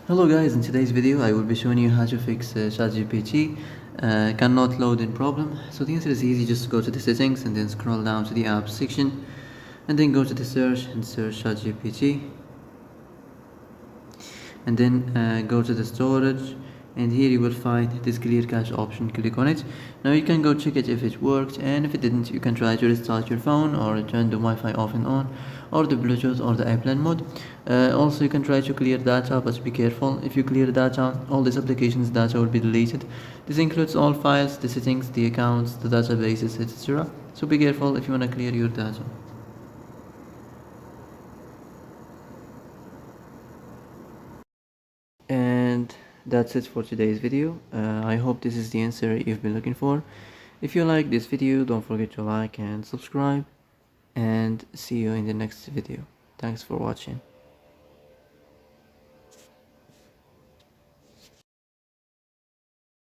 Hello guys, in today's video I will be showing you how to fix Chatgpt cannot load in problem. So the answer is easy, just go to the settings and then scroll down to the apps section and then go to the search and search Chatgpt and then go to the storage, and here you will find this clear cache option. Click on it. Now you can go check it if it worked, and if it didn't you can try to restart your phone or turn the Wi-Fi off and on, or the Bluetooth or the airplane mode. Also you can try to clear data, but be careful. If you clear data, all this application's data will be deleted. This includes all files, the settings, the accounts, the databases, etc. So be careful if you want to clear your data. And that's it for today's video. I hope this is the answer you've been looking for. If you like this video, don't forget to like and subscribe, and see you in the next video. Thanks for watching.